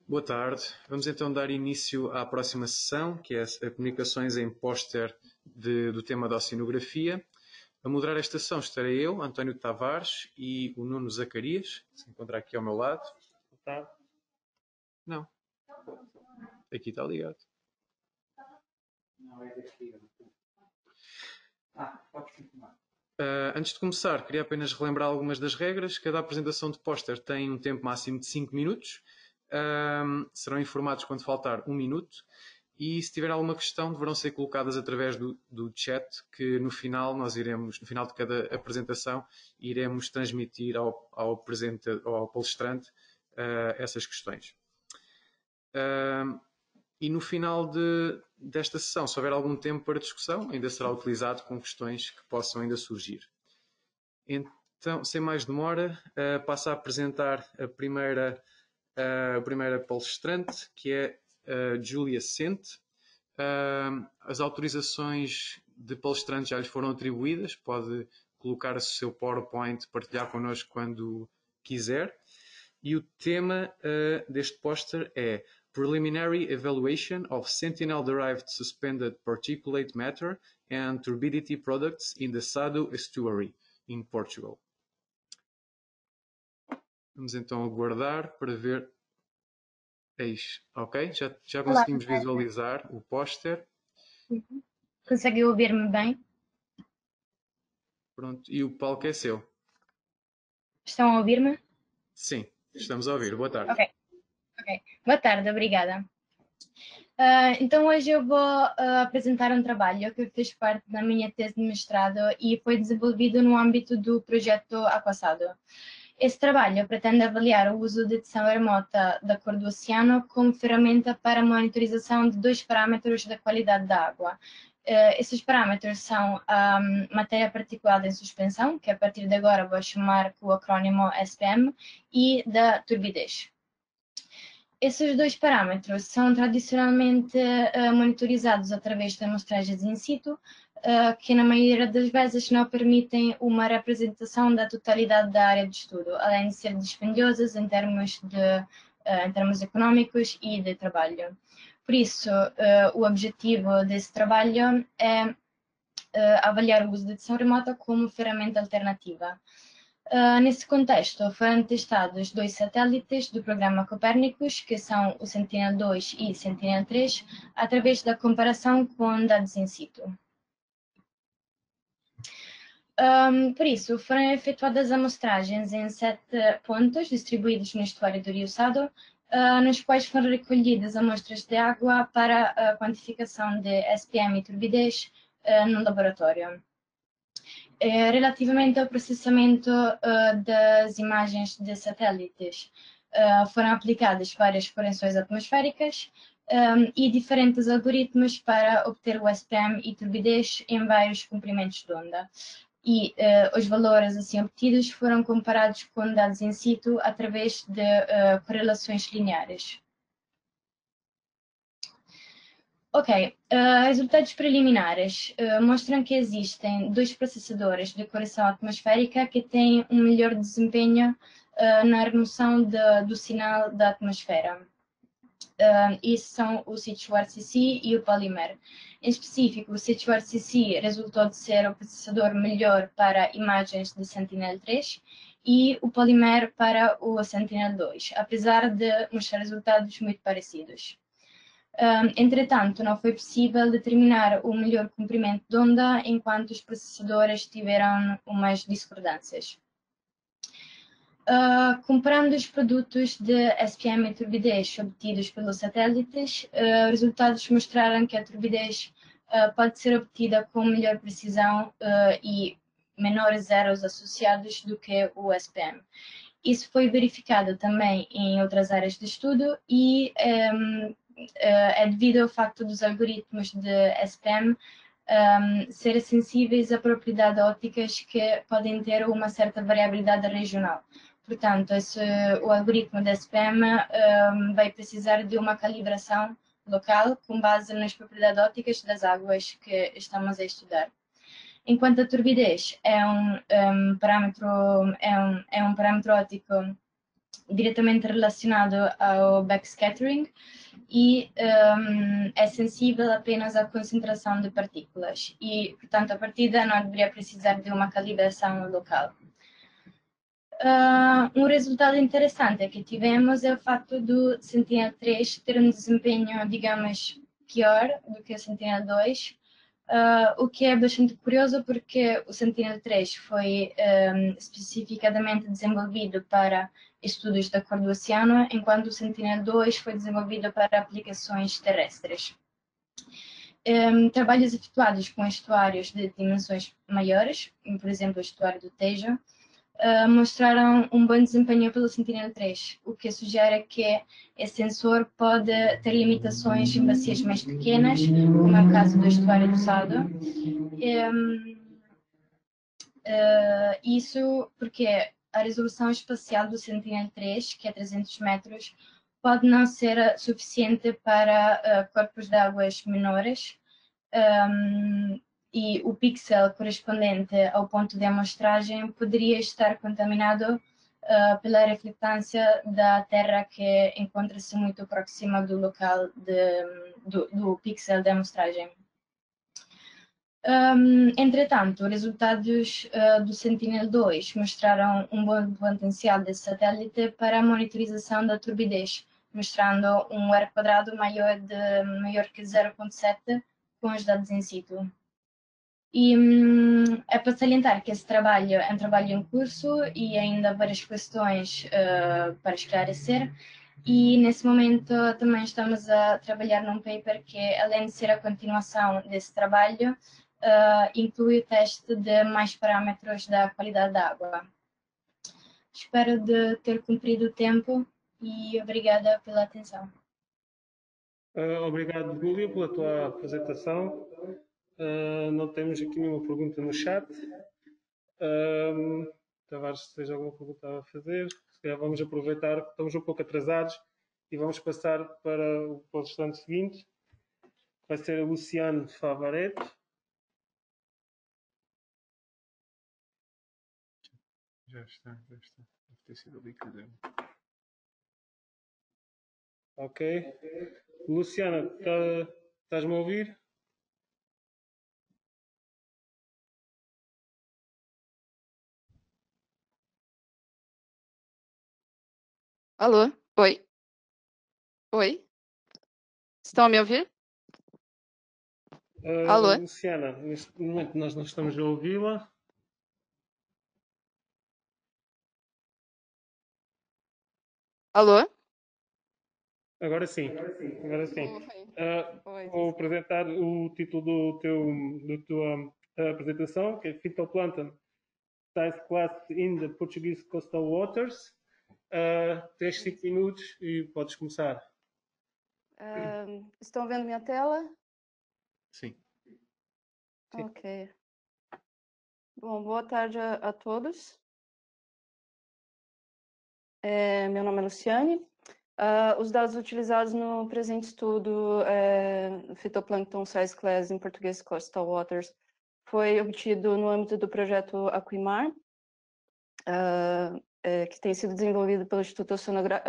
Boa tarde. Vamos então dar início à próxima sessão, que é a comunicações em póster do tema da oceanografia. A moderar esta sessão estarei eu, António Tavares, e o Nuno Zacarias, que se encontra aqui ao meu lado. Boa tarde. Não. Aqui está ligado. Não, é daqui. Pode continuar. Antes de começar, queria apenas relembrar algumas das regras. Cada apresentação de póster tem um tempo máximo de 5 minutos. Serão informados quando faltar 1 minuto. E se tiver alguma questão, deverão ser colocadas através do chat, que no final no final de cada apresentação, iremos transmitir ao palestrante essas questões. E no final desta sessão, se houver algum tempo para discussão, ainda será utilizado com questões que possam ainda surgir. Então, sem mais demora, passo a apresentar a primeira palestrante, que é a Júlia Sente. As autorizações de palestrante já lhe foram atribuídas, pode colocar o seu PowerPoint, partilhar connosco quando quiser. E o tema deste póster é Preliminary Evaluation of Sentinel-Derived Suspended Particulate Matter and Turbidity Products in the Sado Estuary, in Portugal. Vamos então aguardar para ver. Eis, ok? Já conseguimos visualizar o póster. Consegue ouvir-me bem? Pronto, e o palco é seu. Estão a ouvir-me? Sim, estamos a ouvir. Boa tarde. Ok. Boa tarde, obrigada. Então hoje eu vou apresentar um trabalho que fez parte da minha tese de mestrado e foi desenvolvido no âmbito do projeto Aquasado. Esse trabalho pretende avaliar o uso de detecção remota da cor do oceano como ferramenta para a monitorização de dois parâmetros da qualidade da água. Esses parâmetros são a matéria particulada em suspensão, que a partir de agora vou chamar com o acrónimo SPM, e da turbidez. Esses dois parâmetros são tradicionalmente monitorizados através de amostragens in situ, que na maioria das vezes não permitem uma representação da totalidade da área de estudo, além de ser dispendiosas em termos económicos e de trabalho. Por isso, o objetivo desse trabalho é avaliar o uso de detecção remota como ferramenta alternativa. Nesse contexto, foram testados dois satélites do programa Copérnicos, que são o Sentinel-2 e Sentinel-3, através da comparação com dados in situ. Por isso, foram efetuadas amostragens em 7 pontos distribuídos no estuário do Rio Sado, nos quais foram recolhidas amostras de água para a quantificação de SPM e turbidez no laboratório. Relativamente ao processamento das imagens de satélites, foram aplicadas várias correções atmosféricas e diferentes algoritmos para obter o SPM e turbidez em vários comprimentos de onda. E os valores assim obtidos foram comparados com dados in situ através de correlações lineares. Ok, resultados preliminares mostram que existem dois processadores de correção atmosférica que têm um melhor desempenho na remoção do sinal da atmosfera. Isso são o C2RCC e o Polymer. Em específico, o C2RCC resultou de ser o processador melhor para imagens de Sentinel-3 e o Polymer para o Sentinel-2, apesar de mostrar resultados muito parecidos. Entretanto, não foi possível determinar o melhor comprimento de onda enquanto os processadores tiveram umas discordâncias. Comparando os produtos de SPM e turbidez obtidos pelos satélites, resultados mostraram que a turbidez pode ser obtida com melhor precisão e menores erros associados do que o SPM. Isso foi verificado também em outras áreas de estudo e é devido ao facto dos algoritmos de SPM serem sensíveis a propriedades ópticas que podem ter uma certa variabilidade regional. Portanto, o algoritmo de SPM vai precisar de uma calibração local com base nas propriedades ópticas das águas que estamos a estudar. Enquanto a turbidez é um parâmetro óptico diretamente relacionado ao backscattering e é sensível apenas à concentração de partículas e, portanto, a partida não deveria precisar de uma calibração local. Um resultado interessante que tivemos é o fato do Sentinel-3 ter um desempenho, digamos, pior do que o Sentinel-2, o que é bastante curioso porque o Sentinel-3 foi especificadamente desenvolvido para estudos da cor do oceano, enquanto o Sentinel-2 foi desenvolvido para aplicações terrestres. Trabalhos efetuados com estuários de dimensões maiores, por exemplo, o estuário do Tejo, mostraram um bom desempenho pelo Sentinel-3, o que sugere que esse sensor pode ter limitações em bacias mais pequenas, como é o caso do estuário do Sado. Isso porque a resolução espacial do Sentinel-3, que é 300 metros, pode não ser suficiente para corpos de águas menores, e o pixel correspondente ao ponto de amostragem poderia estar contaminado pela reflectância da Terra, que encontra-se muito próxima do local do pixel de amostragem. Entretanto, os resultados do Sentinel-2 mostraram um bom potencial desse satélite para a monitorização da turbidez, mostrando um R quadrado maior que 0,7 com os dados in situ. E é para salientar que esse trabalho é um trabalho em curso e ainda há várias questões para esclarecer. E nesse momento também estamos a trabalhar num paper que, além de ser a continuação desse trabalho, inclui o teste de mais parâmetros da qualidade da água. Espero de ter cumprido o tempo e obrigada pela atenção. Obrigado, Júlio, pela tua apresentação. Não temos aqui nenhuma pergunta no chat. Tavares, se tens alguma pergunta a fazer, se calhar vamos aproveitar, estamos um pouco atrasados e vamos passar para o palestrante seguinte, que vai ser a Luciane Favareto. Já está, deve ter sido ali que deu. Ok. Luciana, estás-me a ouvir? Alô? Oi? Oi? Estão a me ouvir? Alô? Luciana, neste momento nós não estamos a ouvi-la. Alô? Agora sim. Agora sim. Oi. Vou apresentar o título da tua apresentação, que é Phytoplankton Size Class in the Portuguese Coastal Waters. Tens 5 minutos e podes começar. Estão vendo minha tela? Sim. Sim. Ok. Bom, boa tarde a todos. Meu nome é Luciane. Os dados utilizados no presente estudo Phytoplankton Size Class in Portuguese Coastal Waters foi obtido no âmbito do projeto Aquimar, que tem sido desenvolvido pelo Instituto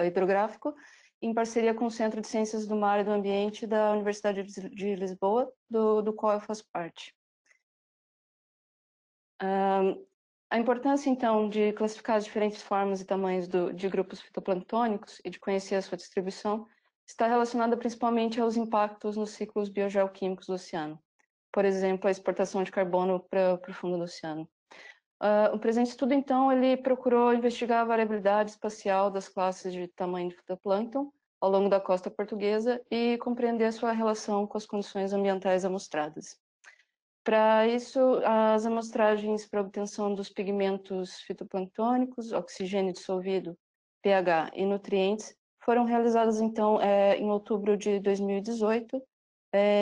Hidrográfico, em parceria com o Centro de Ciências do Mar e do Ambiente da Universidade de Lisboa, do qual eu faço parte. A importância, então, de classificar as diferentes formas e tamanhos de grupos fitoplânctônicos e de conhecer a sua distribuição está relacionada principalmente aos impactos nos ciclos biogeoquímicos do oceano. Por exemplo, a exportação de carbono para o fundo do oceano. O presente estudo, então, ele procurou investigar a variabilidade espacial das classes de tamanho de fitoplâncton ao longo da costa portuguesa e compreender a sua relação com as condições ambientais amostradas. Para isso, as amostragens para obtenção dos pigmentos fitoplânctônicos, oxigênio dissolvido, pH e nutrientes foram realizadas, então, em outubro de 2018,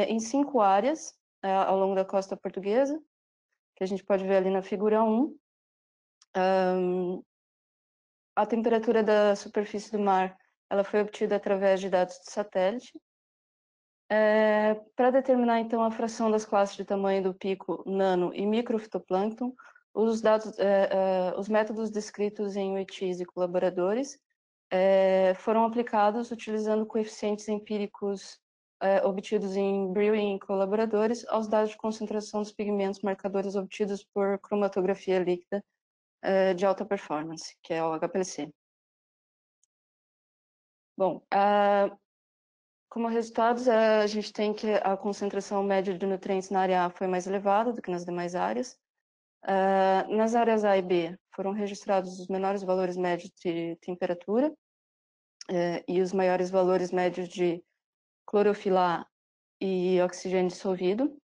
em 5 áreas ao longo da costa portuguesa, que a gente pode ver ali na figura 1. A temperatura da superfície do mar ela foi obtida através de dados de satélite. Para determinar, então, a fração das classes de tamanho do pico, nano e microfitoplâncton, os métodos descritos em UITs e colaboradores foram aplicados utilizando coeficientes empíricos obtidos em Brill e em colaboradores aos dados de concentração dos pigmentos marcadores obtidos por cromatografia líquida de alta performance, que é o HPLC. Bom, como resultados, a gente tem que a concentração média de nutrientes na área A foi mais elevada do que nas demais áreas. Nas áreas A e B foram registrados os menores valores médios de temperatura e os maiores valores médios de clorofila A e oxigênio dissolvido.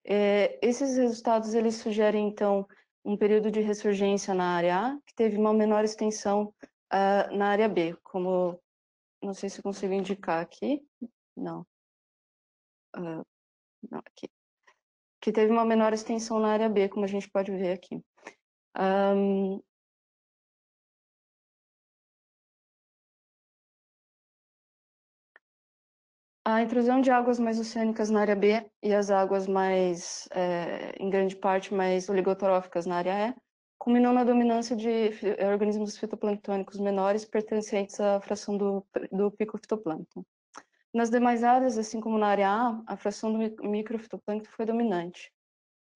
Esses resultados eles sugerem, então, um período de ressurgência na área A, que teve uma menor extensão na área B, como, não sei se eu consigo indicar aqui, não, não, aqui, que teve uma menor extensão na área B, como a gente pode ver aqui. A intrusão de águas mais oceânicas na área B e as águas mais, em grande parte, mais oligotróficas na área E, culminou na dominância de organismos fitoplânctônicos menores pertencentes à fração do picofitoplâncton. Nas demais áreas, assim como na área A, a fração do microfitoplâncton foi dominante.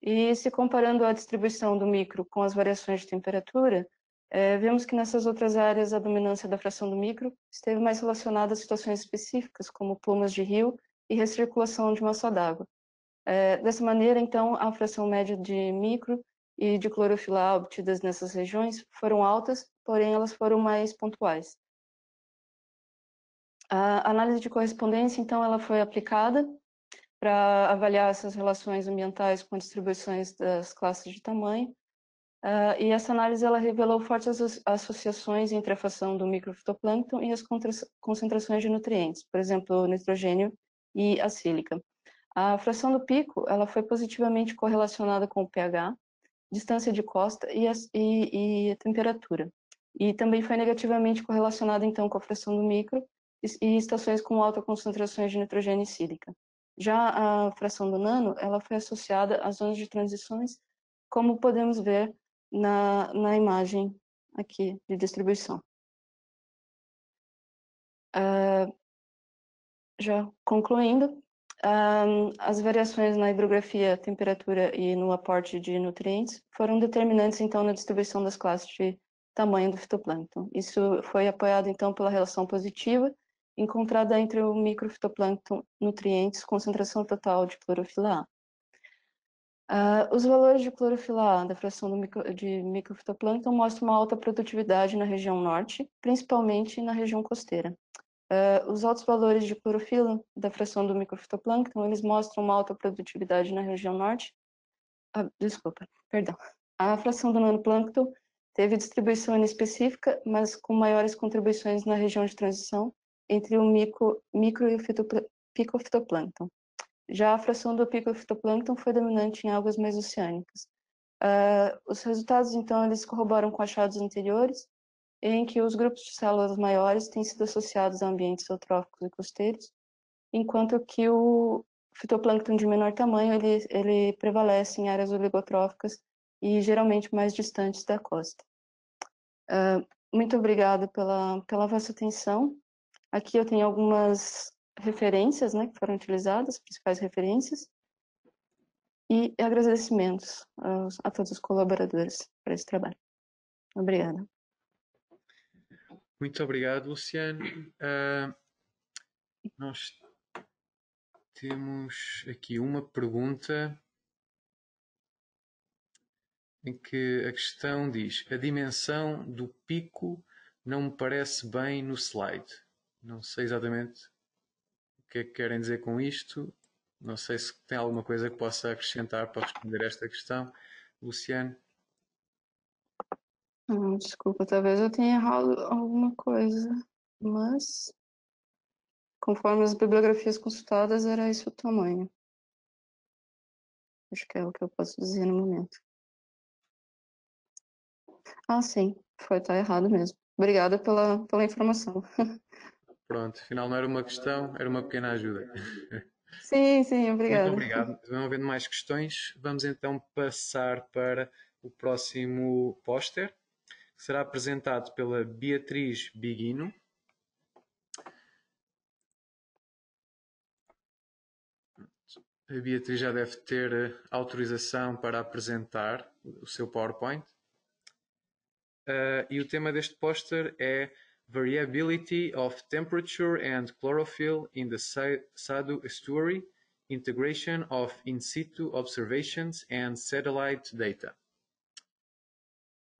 E se comparando a distribuição do micro com as variações de temperatura, vemos que nessas outras áreas a dominância da fração do micro esteve mais relacionada a situações específicas, como plumas de rio e recirculação de massa d'água. Dessa maneira, então, a fração média de micro e de clorofila A obtidas nessas regiões foram altas, porém elas foram mais pontuais. A análise de correspondência, então, ela foi aplicada para avaliar essas relações ambientais com distribuições das classes de tamanho. E essa análise ela revelou fortes associações entre a fração do microfitoplâncton e as concentrações de nutrientes, por exemplo, o nitrogênio e a sílica. A fração do pico ela foi positivamente correlacionada com o pH, distância de costa e a temperatura. E também foi negativamente correlacionada, então, com a fração do micro e estações com alta concentração de nitrogênio e sílica. Já a fração do nano, ela foi associada às zonas de transições, como podemos ver na imagem aqui de distribuição. Já concluindo, as variações na hidrografia, temperatura e no aporte de nutrientes foram determinantes, então, na distribuição das classes de tamanho do fitoplâncton. Isso foi apoiado, então, pela relação positiva encontrada entre o microfitoplâncton, nutrientes, concentração total de clorofila A. Os valores de clorofila A da fração de microfitoplâncton mostram uma alta produtividade na região norte, principalmente na região costeira. Os altos valores de clorofila da fração do microfitoplâncton, eles mostram uma alta produtividade na região norte. A fração do nanoplâncton teve distribuição inespecífica, mas com maiores contribuições na região de transição entre o micro e o picofitoplâncton. Já a fração do picofitoplâncton foi dominante em águas mais oceânicas. Os resultados, então, eles corroboram com achados anteriores, em que os grupos de células maiores têm sido associados a ambientes eutróficos e costeiros, enquanto que o fitoplâncton de menor tamanho, ele prevalece em áreas oligotróficas e geralmente mais distantes da costa. Muito obrigada pela vossa atenção. Aqui eu tenho algumas referências, né, que foram utilizadas, principais referências, e agradecimentos a todos os colaboradores por esse trabalho. Obrigada. Muito obrigado, Luciano. Nós temos aqui uma pergunta em que a questão diz: a dimensão do pico não me parece bem no slide. Não sei exatamente o que é que querem dizer com isto. Não sei se tem alguma coisa que possa acrescentar para responder esta questão. Luciano? Desculpa, talvez eu tenha errado alguma coisa, mas conforme as bibliografias consultadas, era esse o tamanho. Acho que é o que eu posso dizer no momento. Sim, tá errado mesmo. Obrigada pela informação. Pronto, afinal não era uma questão, era uma pequena ajuda. Sim, Muito obrigada. obrigado. Não havendo mais questões, vamos então passar para o próximo póster, que será apresentado pela Beatriz Biguino. A Beatriz já deve ter autorização para apresentar o seu PowerPoint. E o tema deste póster é Variability of Temperature and Chlorophyll in the Sado Estuary, Integration of In-Situ Observations and Satellite Data.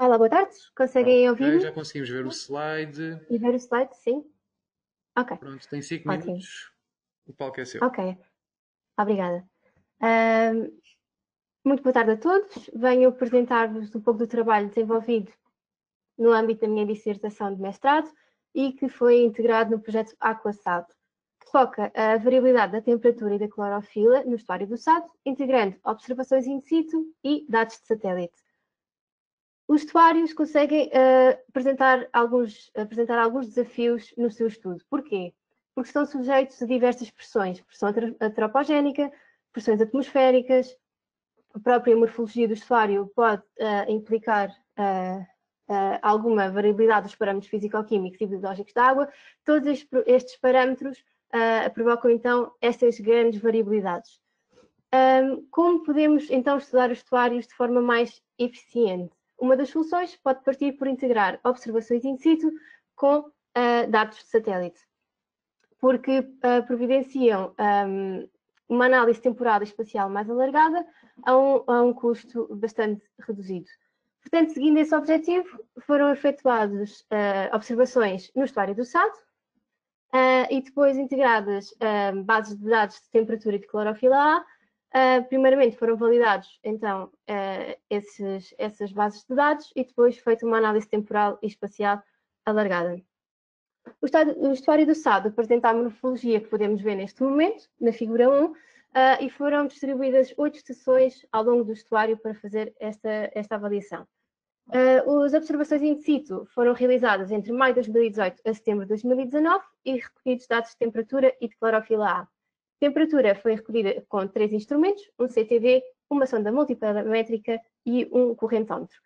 Olá, boa tarde. Conseguem ouvir-me? Já conseguimos ver o slide. E ver o slide, sim. Ok. Pronto, tem 5 Ótimo. minutos. O palco é seu. Ok. Obrigada. Muito boa tarde a todos. Venho apresentar-vos um pouco do trabalho desenvolvido no âmbito da minha dissertação de mestrado e que foi integrado no projeto AquaSado, que foca a variabilidade da temperatura e da clorofila no estuário do Sado, integrando observações in situ e dados de satélite. Os estuários conseguem apresentar alguns desafios no seu estudo. Porquê? Porque estão sujeitos a diversas pressões, pressão antropogénica, pressões atmosféricas, a própria morfologia do estuário pode implicar alguma variabilidade dos parâmetros físico-químicos e biológicos da água. Todos estes parâmetros provocam então estas grandes variabilidades. Como podemos então estudar os estuários de forma mais eficiente? Uma das soluções pode partir por integrar observações in situ com dados de satélite, porque providenciam uma análise temporal e espacial mais alargada a um custo bastante reduzido. Portanto, seguindo esse objetivo, foram efetuadas observações no estuário do Sado e depois integradas bases de dados de temperatura e de clorofila A. Primeiramente foram validados, então, essas bases de dados e depois feita uma análise temporal e espacial alargada. O estuário do Sado apresenta a morfologia que podemos ver neste momento, na figura 1, e foram distribuídas 8 estações ao longo do estuário para fazer esta avaliação. As observações in situ foram realizadas entre maio de 2018 a setembro de 2019 e recolhidos dados de temperatura e de clorofila A. A temperatura foi recolhida com 3 instrumentos, um CTD, uma sonda multiparamétrica e um correntómetro.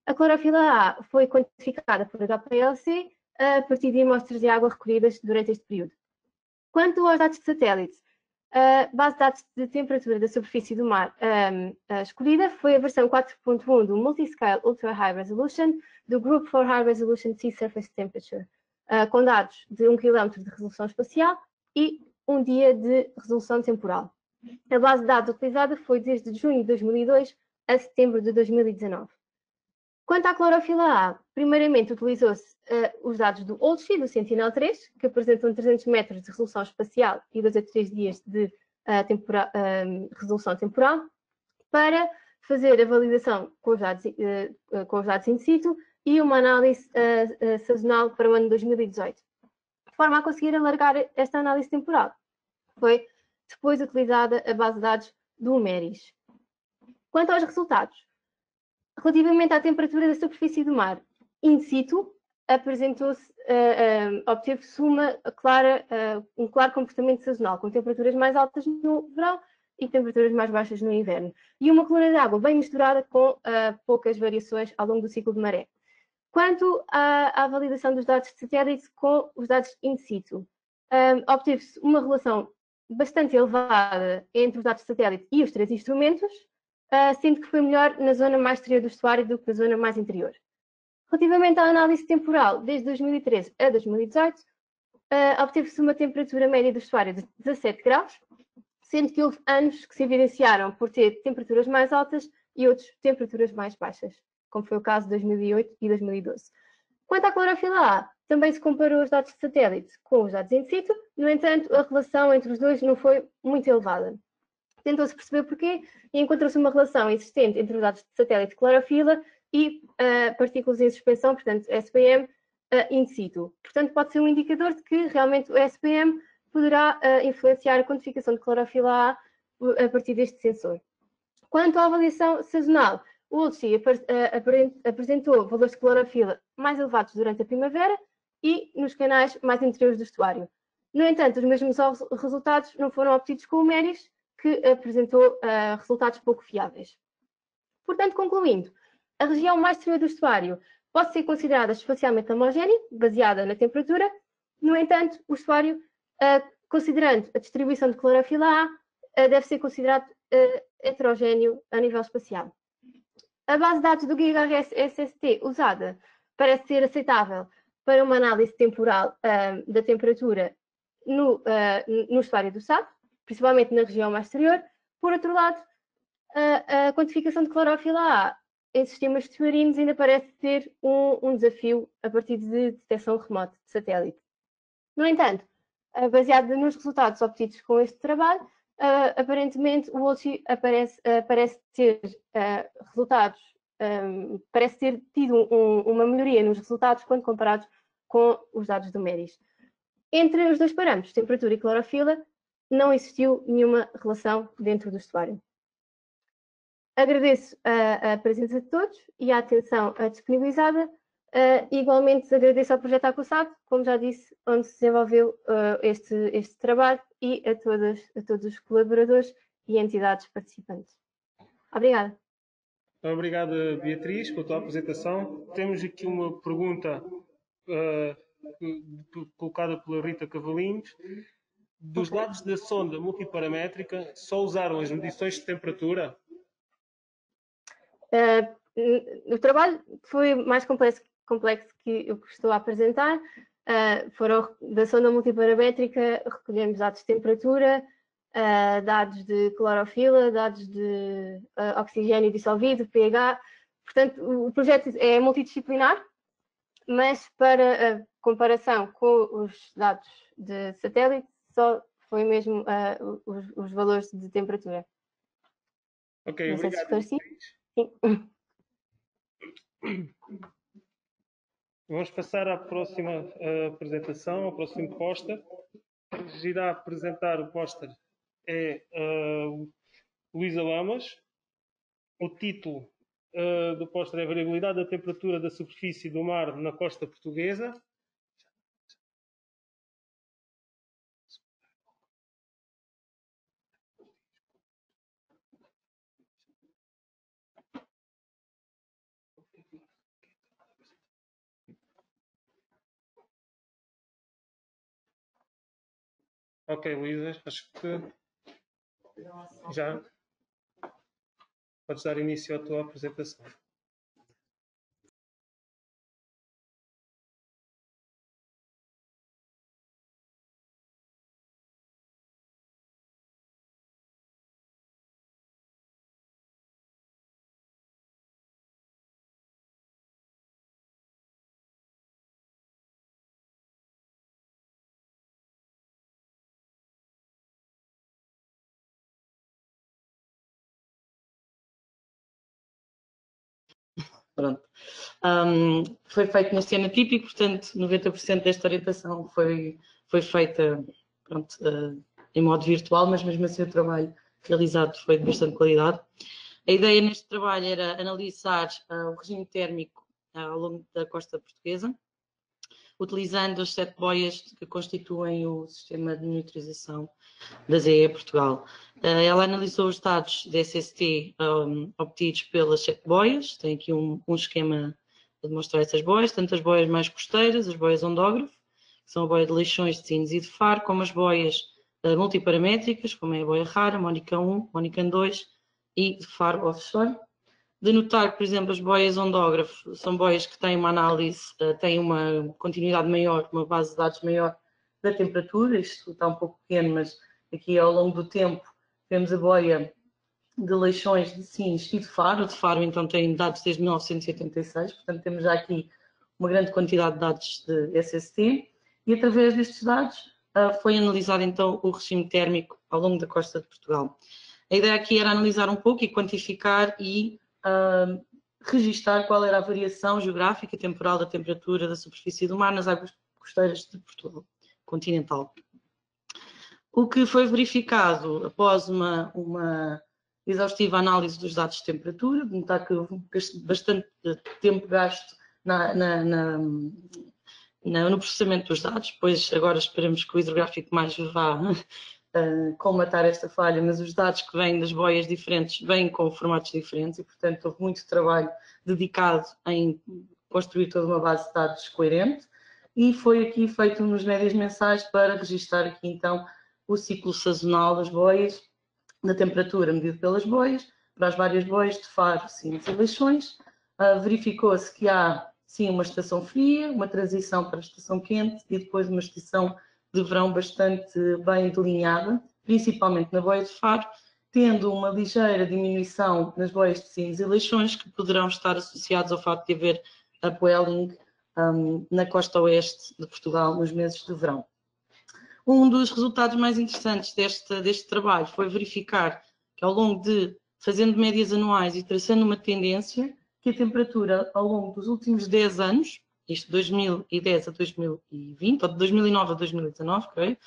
A clorofila A foi quantificada por HPLC a partir de amostras de água recolhidas durante este período. Quanto aos dados de satélite, a base de dados de temperatura da superfície do mar escolhida foi a versão 4.1 do Multiscale Ultra High Resolution do Group for High Resolution Sea Surface Temperature, com dados de 1 km de resolução espacial e 1 dia de resolução temporal. A base de dados utilizada foi desde junho de 2002 a setembro de 2019. Quanto à clorofila A, primeiramente utilizou-se os dados do OLSI, do Sentinel-3, que apresentam 300 metros de resolução espacial e 2 a 3 dias de resolução temporal, para fazer a validação com os dados in situ e uma análise sazonal para o ano 2018. De forma a conseguir alargar esta análise temporal, foi depois utilizada a base de dados do UMERIS. Quanto aos resultados, relativamente à temperatura da superfície do mar in situ, obteve-se um claro comportamento sazonal, com temperaturas mais altas no verão e temperaturas mais baixas no inverno. E uma coluna de água bem misturada com poucas variações ao longo do ciclo de maré. Quanto à validação dos dados de satélite com os dados in situ, obteve-se uma relação bastante elevada entre os dados de satélite e os 3 instrumentos, sendo que foi melhor na zona mais exterior do estuário do que na zona mais interior. Relativamente à análise temporal, desde 2013 a 2018, obteve-se uma temperatura média do estuário de 17 graus, sendo que houve anos que se evidenciaram por ter temperaturas mais altas e outros temperaturas mais baixas, como foi o caso de 2008 e 2012. Quanto à clorofila A, também se comparou os dados de satélite com os dados in situ, no entanto, a relação entre os dois não foi muito elevada. Tentou-se perceber porquê e encontrou-se uma relação existente entre os dados de satélite de clorofila e partículas em suspensão, portanto, SPM, in situ. Portanto, pode ser um indicador de que realmente o SPM poderá influenciar a quantificação de clorofila A partir deste sensor. Quanto à avaliação sazonal, o OLSI apresentou valores de clorofila mais elevados durante a primavera e nos canais mais interiores do estuário. No entanto, os mesmos resultados não foram obtidos com o MERIS, que apresentou resultados pouco fiáveis. Portanto, concluindo, a região mais exterior do estuário pode ser considerada espacialmente homogénea, baseada na temperatura. No entanto, o estuário, considerando a distribuição de clorofila A, deve ser considerado heterogéneo a nível espacial. A base de dados do GigaRS SST usada parece ser aceitável para uma análise temporal da temperatura no estuário do Sado, principalmente na região mais exterior. Por outro lado, a quantificação de clorofila A em sistemas submarinos ainda parece ser um desafio a partir de detecção remota de satélite. No entanto, baseado nos resultados obtidos com este trabalho, aparentemente o OLCI parece ter resultados, parece ter tido uma melhoria nos resultados quando comparados com os dados do MEDIS. Entre os dois parâmetros, temperatura e clorofila, não existiu nenhuma relação dentro do estuário. Agradeço a presença de todos e a atenção disponibilizada. Igualmente agradeço ao projeto AquaSat, como já disse, onde se desenvolveu este trabalho, e a todos os colaboradores e entidades participantes. Obrigada. Obrigada, Beatriz, pela tua apresentação. Temos aqui uma pergunta colocada pela Rita Cavalinhos. Dos dados da sonda multiparamétrica, só usaram as medições de temperatura? O trabalho foi mais complexo que eu estou a apresentar. Da sonda multiparamétrica recolhemos dados de temperatura, dados de clorofila, dados de oxigênio dissolvido, pH. Portanto, o projeto é multidisciplinar, mas para a comparação com os dados de satélite, só foi mesmo os valores de temperatura. Ok, não sei se obrigado. Sim. Vamos passar à próxima apresentação, ao próximo póster. Quem irá apresentar o póster é Luísa Lamas. O título do póster é Variabilidade da temperatura da superfície do mar na costa portuguesa. Ok, Luísa, acho que já podes dar início à tua apresentação. Pronto. Foi feito neste ano atípico, portanto, 90% desta orientação foi feita pronto, em modo virtual, mas mesmo assim o trabalho realizado foi de bastante qualidade. A ideia neste trabalho era analisar o regime térmico ao longo da costa portuguesa, utilizando as 7 boias que constituem o sistema de monitorização da ZE Portugal. Ela analisou os dados da SST obtidos pelas 7 boias, tem aqui um esquema a demonstrar essas boias, tanto as boias mais costeiras, as boias ondógrafo, que são a boia de Leixões, de Sines e de Faro, como as boias multiparamétricas, como é a boia rara, Mónica 1, Mónica 2 e de Faro offshore. De notar que, por exemplo, as boias ondógrafo são boias que têm uma análise, têm uma continuidade maior, uma base de dados maior da temperatura. Isto está um pouco pequeno, mas aqui ao longo do tempo vemos a boia de Leixões, de Sines e de Faro. De Faro, então, tem dados desde 1986, portanto, temos já aqui uma grande quantidade de dados de SST. E através destes dados foi analisado, então, o regime térmico ao longo da costa de Portugal. A ideia aqui era analisar um pouco e quantificar e registar qual era a variação geográfica e temporal da temperatura da superfície do mar nas águas costeiras de Portugal continental. O que foi verificado após uma exaustiva análise dos dados de temperatura, notar que houve bastante tempo gasto no processamento dos dados, pois agora esperamos que o hidrográfico mais vá colmatar esta falha, mas os dados que vêm das boias diferentes vêm com formatos diferentes e, portanto, houve muito trabalho dedicado em construir toda uma base de dados coerente e foi aqui feito nos médias mensais para registar aqui, então, o ciclo sazonal das boias da temperatura medida pelas boias, para as várias boias de Faro, Sines e Leixões. Verificou-se que há, sim, uma estação fria, uma transição para a estação quente e depois uma estação de verão bastante bem delineada, principalmente na boia de Faro, tendo uma ligeira diminuição nas boias de Sines e Leixões, que poderão estar associados ao facto de haver upwelling na costa oeste de Portugal nos meses de verão. Um dos resultados mais interessantes deste trabalho foi verificar que ao longo de, fazendo médias anuais e traçando uma tendência, que a temperatura ao longo dos últimos 10 anos, isto de 2010 a 2020, ou de 2009 a 2019, creio,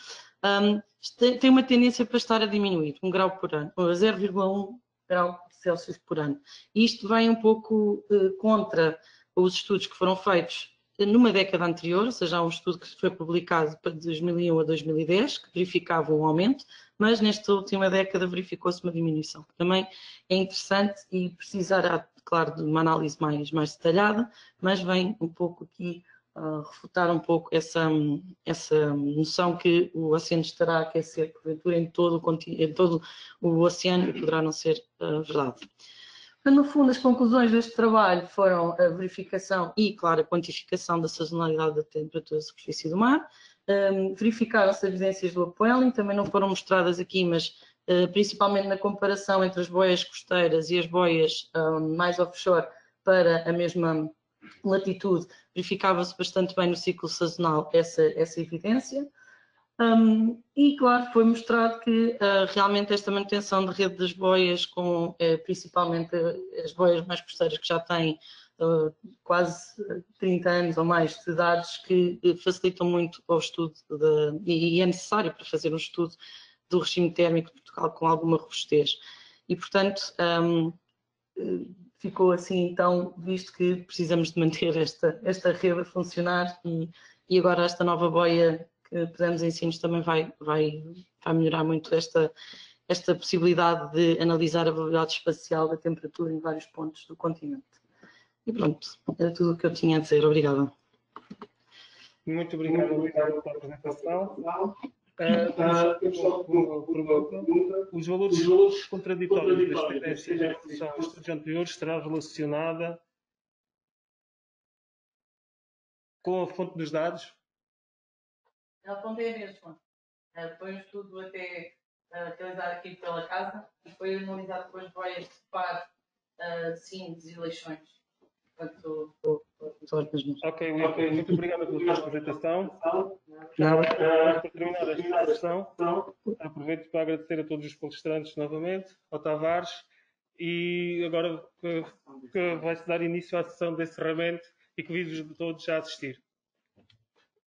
tem uma tendência para estar a diminuir, 1 grau por ano, ou 0,1 grau Celsius por ano. E isto vem um pouco contra os estudos que foram feitos numa década anterior, ou seja, há um estudo que foi publicado de 2001 a 2010, que verificava um aumento, mas nesta última década verificou-se uma diminuição, que também é interessante e precisará, claro, de uma análise mais detalhada, mas vem um pouco aqui refutar um pouco essa noção que o oceano estará a aquecer, porventura, em todo o oceano, e poderá não ser verdade. No fundo, as conclusões deste trabalho foram a verificação e, claro, a quantificação da sazonalidade da temperatura da superfície do mar. Verificaram-se evidências do upwelling, também não foram mostradas aqui, mas principalmente na comparação entre as boias costeiras e as boias mais offshore para a mesma latitude, verificava-se bastante bem no ciclo sazonal essa evidência. E, claro, foi mostrado que realmente esta manutenção de rede das boias, com principalmente as boias mais costeiras que já têm quase 30 anos ou mais de idades, que facilitam muito o estudo, e é necessário para fazer um estudo do regime térmico de Portugal com alguma robustez. E, portanto, ficou assim, então, visto que precisamos de manter esta rede a funcionar e agora esta nova boia que pusemos em Sines também vai melhorar muito esta possibilidade de analisar a variabilidade espacial da temperatura em vários pontos do continente. E pronto, era tudo o que eu tinha a dizer. Obrigada. Muito obrigado pela apresentação. Pergunta: os valores contraditórios das tendências em relação aos estudos anteriores estará relacionada com a fonte dos dados? A fonte é a mesma. Foi um estudo até realizado aqui pela casa e foi analisado com as boias de Faro, Sines e Leixões. Portanto, são as mesmas. Ok, muito obrigado pela tua apresentação. Para terminar esta sessão, aproveito para agradecer a todos os palestrantes novamente, ao Tavares, e agora que vai-se dar início à sessão de encerramento e convido-vos todos a assistir.